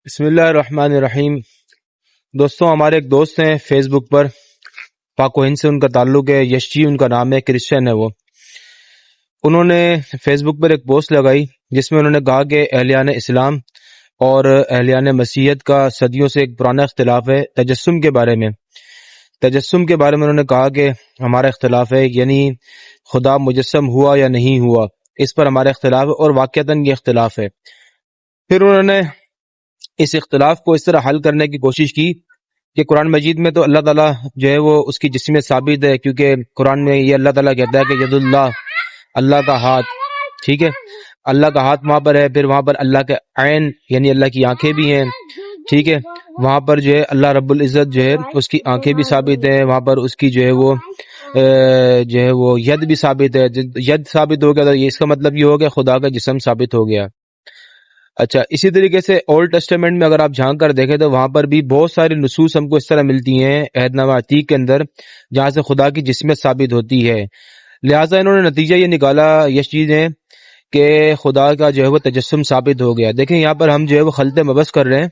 بسم اللہ الرحمن الرحیم۔ دوستوں، ہمارے ایک دوست ہیں فیس بک پر، پاک و ہند سے ان کا تعلق ہے، یش جی ان کا نام ہے، کرسچن ہے وہ۔ انہوں نے فیس بک پر ایک پوسٹ لگائی جس میں انہوں نے کہا کہ اہلیان اسلام اور اہلیان مسیحیت کا صدیوں سے ایک پرانا اختلاف ہے تجسم کے بارے میں۔ تجسم کے بارے میں انہوں نے کہا کہ ہمارا اختلاف ہے، یعنی خدا مجسم ہوا یا نہیں ہوا، اس پر ہمارا اختلاف ہے، اور واقعتاً یہ اختلاف ہے۔ پھر انہوں نے اس اختلاف کو اس طرح حل کرنے کی کوشش کی کہ قرآن مجید میں تو اللہ تعالیٰ جو ہے وہ اس کی جسمیت ثابت ہے، کیونکہ قرآن میں یہ اللہ تعالیٰ کہتا ہے کہ ید اللہ، اللہ کا ہاتھ، ٹھیک ہے، اللہ کا ہاتھ وہاں پر ہے۔ پھر وہاں پر اللہ کے عین یعنی اللہ کی آنکھیں بھی ہیں، ٹھیک ہے، وہاں پر جو ہے اللہ رب العزت جو ہے اس کی آنکھیں بھی ثابت ہیں، وہاں پر اس کی جو ہے وہ جو ہے وہ ید بھی ثابت ہے۔ ید ثابت ہو گیا تو اس کا مطلب یہ ہو گیا خدا کا جسم ثابت ہو گیا۔ اچھا، اسی طریقے سے اولڈ ٹیسٹامنٹ میں اگر آپ جھانک کر دیکھیں تو وہاں پر بھی بہت ساری نصوص ہم کو اس طرح ملتی ہیں عہد نامہ عتیق کے اندر، جہاں سے خدا کی جسمیت ثابت ہوتی ہے۔ لہٰذا انہوں نے نتیجہ یہ نکالا یہ چیزیں کہ خدا کا جو ہے وہ تجسم ثابت ہو گیا۔ دیکھیں یہاں پر ہم جو ہے وہ خلط مبس کر رہے ہیں،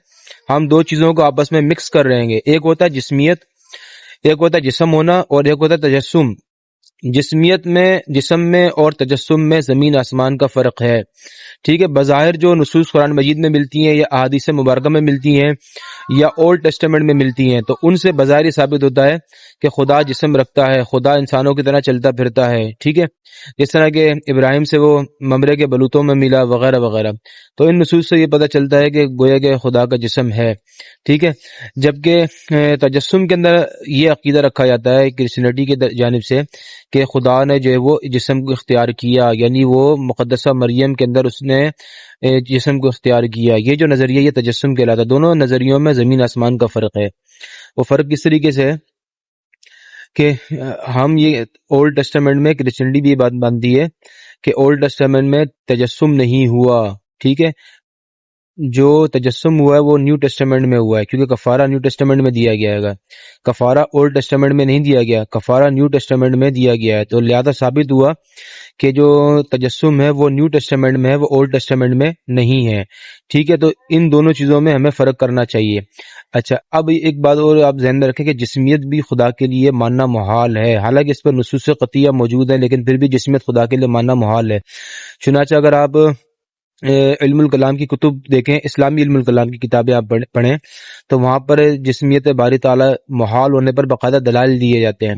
ہم دو چیزوں کو آپس میں مکس کر رہے ہیں۔ ایک ہوتا ہے جسمیت، ایک ہوتا ہے جسم ہونا، اور ایک ہوتا ہے تجسم۔ جسمیت میں، جسم میں اور تجسم میں زمین آسمان کا فرق ہے، ٹھیک ہے۔ بظاہر جو نصوص قرآن مجید میں ملتی ہیں یا احادیث مبارکہ میں ملتی ہیں یا اولڈ ٹیسٹامنٹ میں ملتی ہیں، تو ان سے بظاہر ہی ثابت ہوتا ہے کہ خدا جسم رکھتا ہے، خدا انسانوں کی طرح چلتا پھرتا ہے، ٹھیک ہے، جس طرح کہ ابراہیم سے وہ ممرے کے بلوتوں میں ملا وغیرہ وغیرہ۔ تو ان نصوص سے یہ پتہ چلتا ہے کہ گویا کہ خدا کا جسم ہے، ٹھیک ہے۔ جبکہ تجسم کے اندر یہ عقیدہ رکھا جاتا ہے کرسچینٹی کی جانب سے کہ خدا نے جو ہے وہ جسم کو اختیار کیا، یعنی وہ مقدسہ مریم کے اندر اس نے جسم کو اختیار کیا۔ یہ جو نظریہ یہ تجسم کہلاتا ہے۔ دونوں نظریوں میں زمین آسمان کا فرق ہے۔ وہ فرق کس طریقے سے ہے کہ ہم یہ اولڈ ٹیسٹامنٹ میں کرسچینٹی بھی یہ بات مانتی ہے کہ اولڈ ٹیسٹامنٹ میں تجسم نہیں ہوا، ٹھیک ہے۔ جو تجسم ہوا ہے وہ نیو ٹیسٹامنٹ میں ہوا ہے، کیونکہ کفارہ نیو ٹیسٹامنٹ میں دیا گیا ہے، کفارہ اولڈ ٹیسٹامنٹ میں نہیں دیا گیا، کفارہ نیو ٹیسٹامنٹ میں دیا گیا ہے۔ تو لہذا ثابت ہوا کہ جو تجسم ہے وہ نیو ٹیسٹامنٹ میں ہے، وہ اولڈ ٹیسٹامنٹ میں نہیں ہے، ٹھیک ہے۔ تو ان دونوں چیزوں میں ہمیں فرق کرنا چاہیے۔ اچھا، اب ایک بات اور آپ ذہن میں رکھیں کہ جسمیت بھی خدا کے لیے ماننا محال ہے، حالانکہ اس پر نصوص قطعیہ موجود ہیں، لیکن پھر بھی جسمیت خدا کے لیے ماننا محال ہے۔ چنانچہ اگر آپ علم الکلام کی کتب دیکھیں، اسلامی علم الکلام کی کتابیں آپ پڑھیں تو وہاں پر جسمیت باری تعالیٰ محال ہونے پر باقاعدہ دلائل دیے جاتے ہیں۔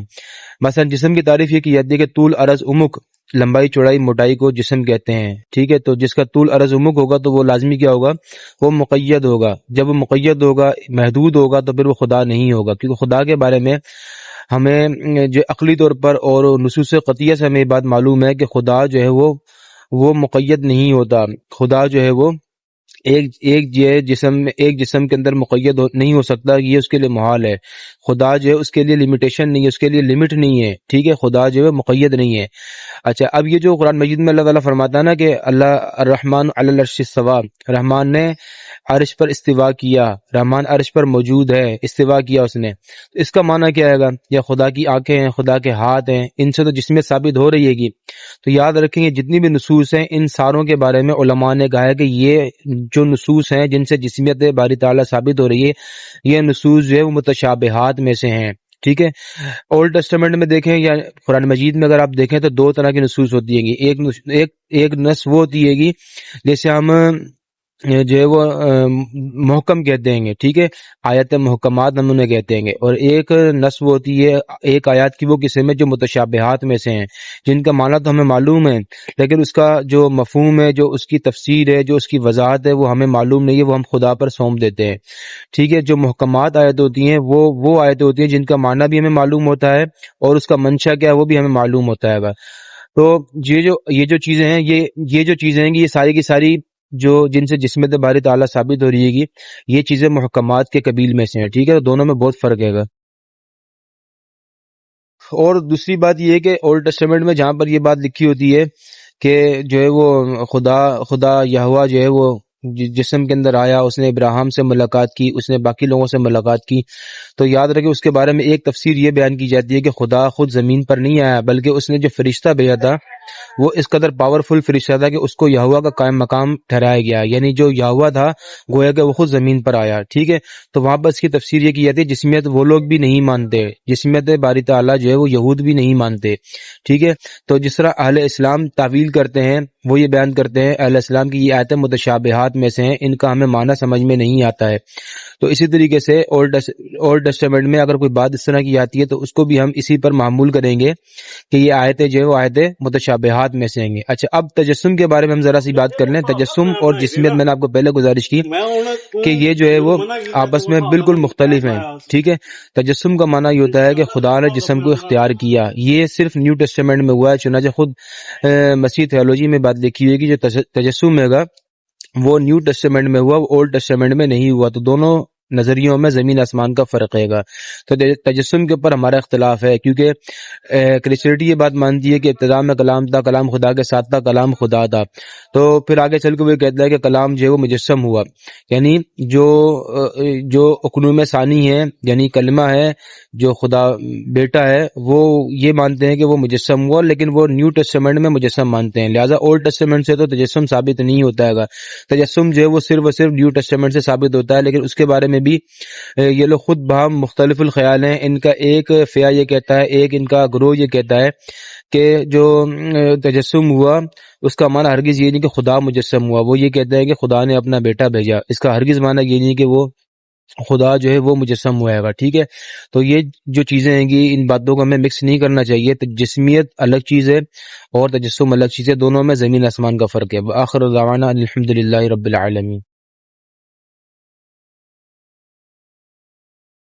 مثلا جسم کی تعریف یہ کی جاتی ہے کہ طول عرض عمق، لمبائی چوڑائی موٹائی کو جسم کہتے ہیں، ٹھیک ہے۔ تو جس کا طول عرض عمق ہوگا تو وہ لازمی کیا ہوگا، وہ مقید ہوگا۔ جب وہ مقید ہوگا، محدود ہوگا، تو پھر وہ خدا نہیں ہوگا، کیونکہ خدا کے بارے میں ہمیں جو عقلی طور پر اور نصوص قطعیہ سے ہمیں یہ بات معلوم ہے کہ خدا جو ہے وہ مقید نہیں ہوتا۔ خدا جو ہے وہ ایک جسم کے اندر مقید نہیں ہو سکتا، یہ اس کے لیے محال ہے۔ خدا جو ہے اس کے لیے لمیٹیشن نہیں ہے، اس کے لیے لمٹ نہیں ہے، ٹھیک ہے، خدا جو ہے مقید نہیں ہے۔ اچھا، اب یہ جو قرآن مجید میں اللہ تعالیٰ فرماتا ہے نا کہ اللہ الرحمن علی العرش استویٰ، رحمان نے عرش پر استوا کیا، رحمان عرش پر موجود ہے، استوا کیا اس نے، تو اس کا معنی کیا ہے گا؟ یا خدا کی آنکھیں ہیں، خدا کے ہاتھ ہیں، ان سے تو جسمیت ثابت ہو رہی ہے گی۔ تو یاد رکھیں، جتنی بھی نصوص ہیں ان ساروں کے بارے میں علماء نے کہا ہے کہ یہ جو نصوص ہیں جن سے جسمیت باری تعالیٰ ثابت ہو رہی ہے، یہ نصوص جو ہے وہ متشابہات میں سے ہیں، ٹھیک ہے۔ اولڈ ٹیسٹامنٹ میں دیکھیں یا قرآن مجید میں اگر آپ دیکھیں تو دو طرح کی نصوص ہوتی ہیں گی۔ ایک نص وہ ہوتی ہے گی جیسے ہم جو ہے وہ محکم کہتے ہیں گے، ٹھیک ہے، آیت محکمات ہم انہیں کہتے ہیں گے، اور ایک نص وہ ہوتی ہے ایک آیات کی وہ قسم ہے جو متشابہات میں سے ہیں، جن کا معنی تو ہمیں معلوم ہے لیکن اس کا جو مفہوم ہے، جو اس کی تفسیر ہے، جو اس کی وضاحت ہے، وہ ہمیں معلوم نہیں ہے، وہ ہم خدا پر سونپ دیتے ہیں، ٹھیک ہے۔ جو محکمات آیت ہوتی ہیں وہ آیتیں ہوتی ہیں جن کا معنی بھی ہمیں معلوم ہوتا ہے اور اس کا منشا کیا ہے وہ بھی ہمیں معلوم ہوتا ہے۔ تو یہ جو چیزیں ہیں، یہ جو چیزیں ہیں یہ ساری کی ساری جو جن سے جسمیت باری تعالیٰ ثابت ہو رہی ہے گی، یہ چیزیں محکمات کے قبیل میں سے ہیں، ٹھیک ہے۔ دونوں میں بہت فرق ہے گا۔ اور دوسری بات یہ ہے کہ اولڈ ٹیسٹامنٹ میں جہاں پر یہ بات لکھی ہوتی ہے کہ جو ہے وہ خدا یہوہ جو ہے وہ جسم کے اندر آیا، اس نے ابراہیم سے ملاقات کی، اس نے باقی لوگوں سے ملاقات کی، تو یاد رکھے اس کے بارے میں ایک تفسیر یہ بیان کی جاتی ہے کہ خدا خود زمین پر نہیں آیا، بلکہ اس نے جو فرشتہ بھیجا تھا وہ اس قدر پاورفل فرشتہ تھا کہ اس کو یہوہ کا قائم مقام ٹھہرایا گیا، یعنی جو یہوہ تھا گویا کہ وہ خود زمین پر آیا. ٹھیک ہے، تو وہاں پر اس کی تفسیر یہ کی جاتی ہے جسمیت وہ لوگ بھی نہیں مانتے، جسمیت باری تعالیٰ جو ہے وہ یہود بھی نہیں مانتے. ٹھیک ہے، تو جس طرح اہل اسلام تعویل کرتے ہیں وہ یہ بیان کرتے ہیں اہل اسلام کی یہ آیتیں متشابہات میں سے ہیں، ان کا ہمیں معنی سمجھ میں نہیں آتا ہے. تو اسی طریقے سے اولڈ ٹیسٹامنٹ میں اگر کوئی بات اس طرح کی آتی ہے تو اس کو بھی ہم اسی پر معمول کریں گے کہ یہ آیتیں جو ہے وہ آیتیں متشابہات میں سے ہیں گے. اچھا، اب تجسم کے بارے میں ہم ذرا سی بات کر لیں. تجسم اور جسمیت میں نے آپ کو پہلے گزارش کی کہ یہ جو ہے وہ آپس میں بالکل مختلف ہیں. ٹھیک ہے، تجسم کا معنی یہ ہوتا ہے کہ خدا نے جسم کو اختیار کیا. یہ صرف نیو ٹیسٹامنٹ میں ہوا ہے، چنانچہ خود مسیح تھیولوجی میں بات لکھی ہوئی ہے کہ جو تجسم ہے گا وہ نیو ٹیسٹامنٹ میں ہوا، وہ اولڈ ٹیسٹامنٹ میں نہیں ہوا. تو دونوں نظریوں میں زمین آسمان کا فرق ہے گا. تو تجسم کے اوپر ہمارا اختلاف ہے، کیونکہ کرسچینٹی یہ بات مانتی ہے کہ ابتدا میں کلام تھا، کلام خدا کے ساتھ تھا، کلام خدا تھا. تو پھر آگے چل کے وہ کہتا ہے کہ کلام جو ہے وہ مجسم ہوا، یعنی جو اقنوم ثانی ہے، یعنی کلمہ ہے جو خدا بیٹا ہے، وہ یہ مانتے ہیں کہ وہ مجسم ہوا، لیکن وہ نیو ٹیسٹامنٹ میں مجسم مانتے ہیں. لہٰذا اولڈ ٹیسٹامنٹ سے تو تجسم ثابت نہیں ہوتا ہے گا. تجسم جو ہے وہ صرف اور صرف نیو ٹیسٹامنٹ سے ثابت ہوتا ہے، لیکن اس کے بارے میں بھی یہ لوگ خود بہم مختلف الخیال ہیں. ان کا ایک فیا یہ کہتا ہے، ایک ان کا گروہ یہ کہتا ہے کہ جو تجسم ہوا اس کا معنی ہرگز یہ نہیں کہ خدا مجسم ہوا. وہ یہ کہتا ہے کہ خدا نے اپنا بیٹا بھیجا. اس کا ہرگز معنی یہ نہیں کہ وہ خدا جو ہے وہ مجسم ہوا ہے گا. ٹھیک ہے، تو یہ جو چیزیں ہیں گی ان باتوں کو ہمیں مکس نہیں کرنا چاہیے. جسمیت الگ چیز ہے اور تجسم الگ چیز ہے، دونوں میں زمین آسمان کا فرق ہے. وآخر دعوانا الحمدللہ رب العالمین.